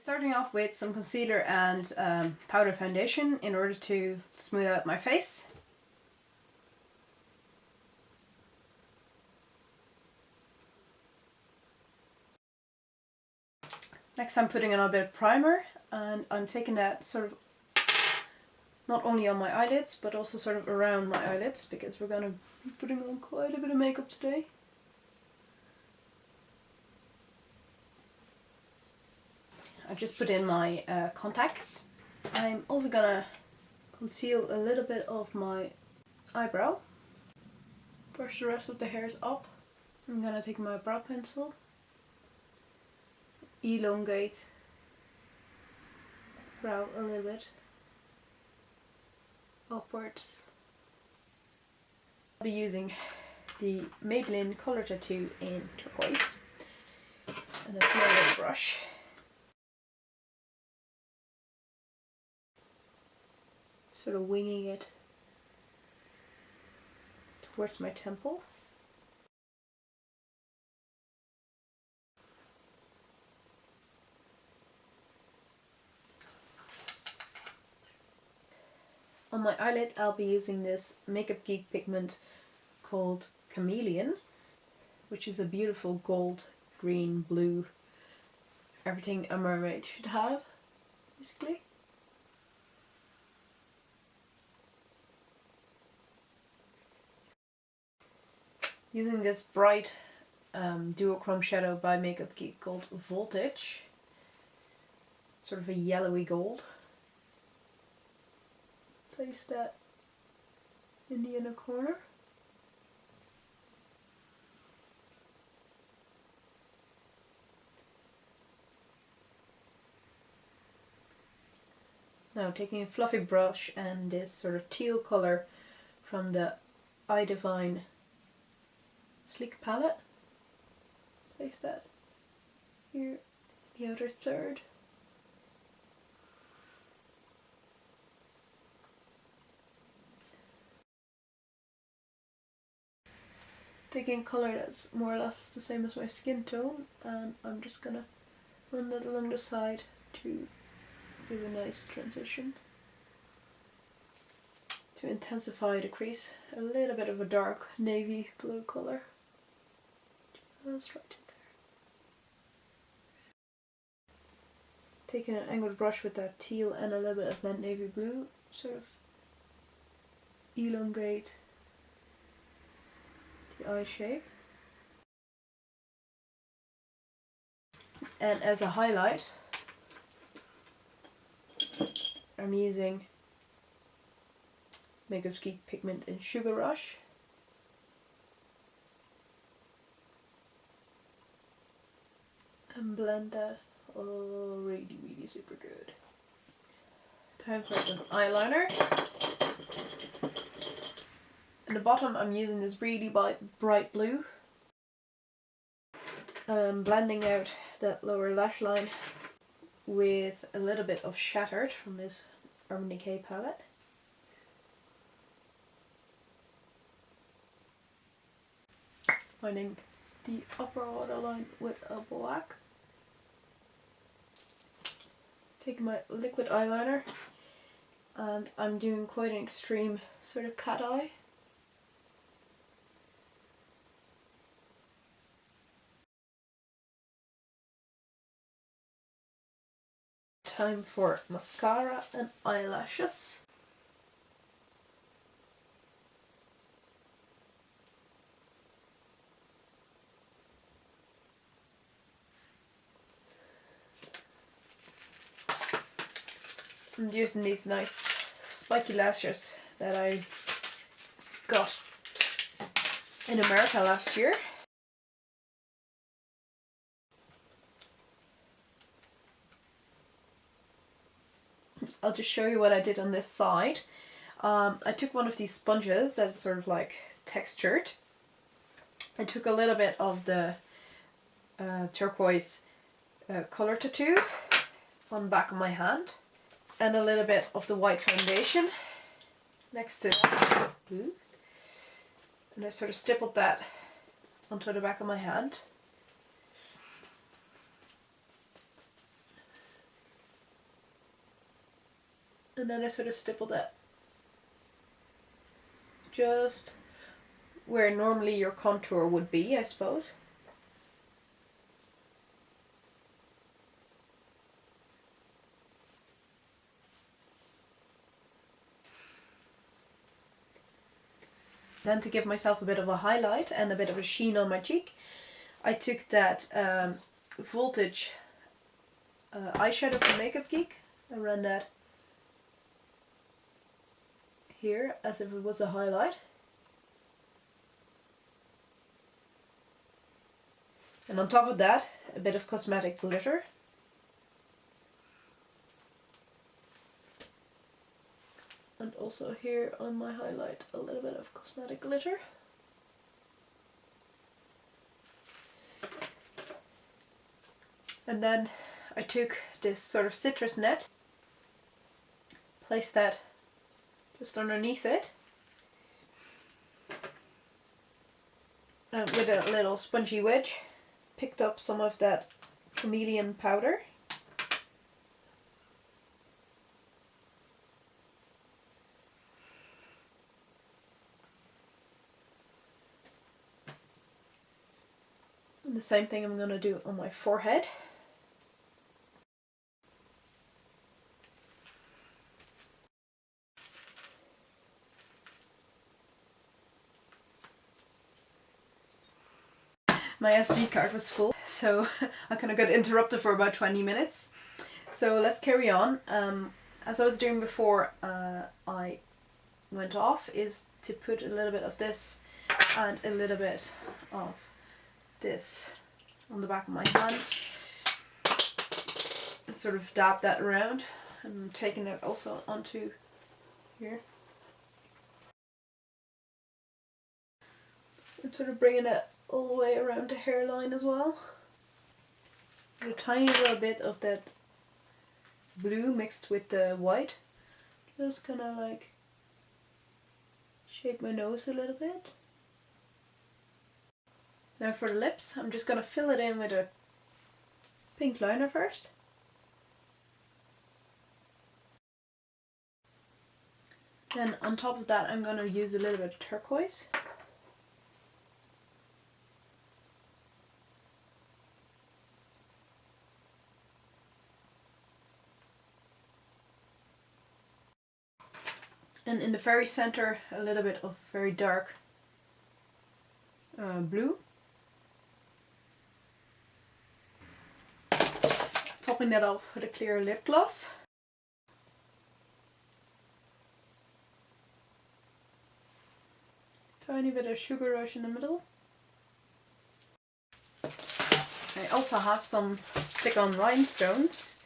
Starting off with some concealer and powder foundation in order to smooth out my face. Next I'm putting on a bit of primer, and I'm taking that sort of not only on my eyelids but also sort of around my eyelids, because we're going to be putting on quite a bit of makeup today. I've just put in my contacts. I'm also gonna conceal a little bit of my eyebrow. Brush the rest of the hairs up. I'm gonna take my brow pencil, elongate the brow a little bit upwards. I'll be using the Maybelline Color Tattoo in turquoise and a small little brush. Sort of winging it towards my temple. On my eyelid I'll be using this Makeup Geek pigment called Chameleon, which is a beautiful gold, green, blue, everything a mermaid should have, basically. Using this bright duochrome shadow by Makeup Geek called Voltage, sort of a yellowy gold. Place that in the inner corner. Now taking a fluffy brush and this sort of teal colour from the Eye Divine Sleek palette, place that here in the outer third. Taking colour that's more or less the same as my skin tone, and I'm just gonna run that along the side to give a nice transition. To intensify the crease, a little bit of a dark navy blue colour. Just right in there. Taking an angled brush with that teal and a little bit of that navy blue, sort of elongate the eye shape. And as a highlight, I'm using Makeup Geek pigment in Sugarrush. And blend that really super good. Time for some eyeliner. At the bottom I'm using this really bright blue. Blending out that lower lash line with a little bit of Shattered from this Urban Decay palette. Finding the upper waterline with a black. Taking my liquid eyeliner, and I'm doing quite an extreme sort of cat eye. Time for mascara and eyelashes. I'm using these nice spiky lashes that I got in America last year. I'll just show you what I did on this side. I took one of these sponges that's sort of like textured. I took a little bit of the turquoise Color Tattoo on the back of my hand, and a little bit of the white foundation next to that. And I sort of stippled that onto the back of my hand. And then I sort of stipple that just where normally your contour would be, I suppose. Then to give myself a bit of a highlight and a bit of a sheen on my cheek, I took that Voltage eyeshadow from Makeup Geek. I ran that here as if it was a highlight. And on top of that, a bit of Cosmetic glitter. And also here on my highlight, a little bit of Cosmetic glitter. And then I took this sort of citrus net, placed that just underneath it, and with a little spongy wedge, picked up some of that chameleon powder. And the same thing I'm going to do on my forehead. My SD card was full, so I kind of got interrupted for about 20 minutes. So let's carry on. As I was doing before I went off, is to put a little bit of this and a little bit of this on the back of my hand. And sort of dab that around, and I'm taking it also onto here. And sort of bringing it all the way around the hairline as well. A tiny little bit of that blue mixed with the white. Just kind of like shape my nose a little bit. Now for the lips, I'm just going to fill it in with a pink liner first. Then on top of that I'm going to use a little bit of turquoise. And in the very center, a little bit of very dark blue. Topping that off with a clear lip gloss. Tiny bit of sugar rush in the middle. I also have some stick-on rhinestones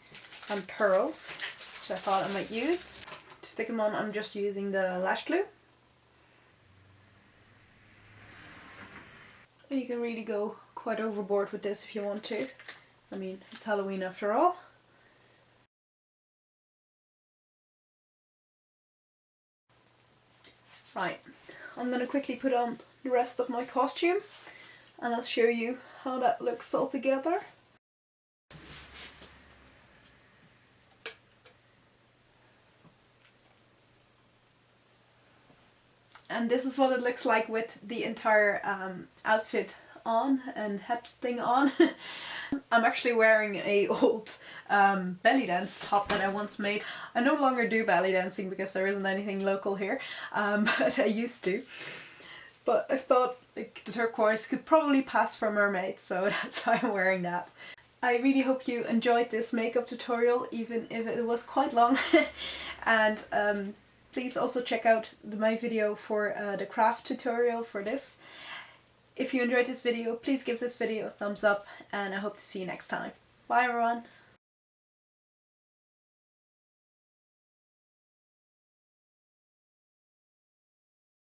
and pearls, which I thought I might use. To stick them on, I'm just using the lash glue. And you can really go quite overboard with this if you want to. I mean, it's Halloween after all. Right, I'm going to quickly put on the rest of my costume and I'll show you how that looks all together. And this is what it looks like with the entire outfit on and head thing on. I'm actually wearing a old belly dance top that I once made. I no longer do belly dancing because there isn't anything local here, but I used to. But I thought like the turquoise could probably pass for mermaid, so that's why I'm wearing that. I really hope you enjoyed this makeup tutorial, even if it was quite long. And please also check out my video for the craft tutorial for this. If you enjoyed this video, please give this video a thumbs up and I hope to see you next time. Bye everyone!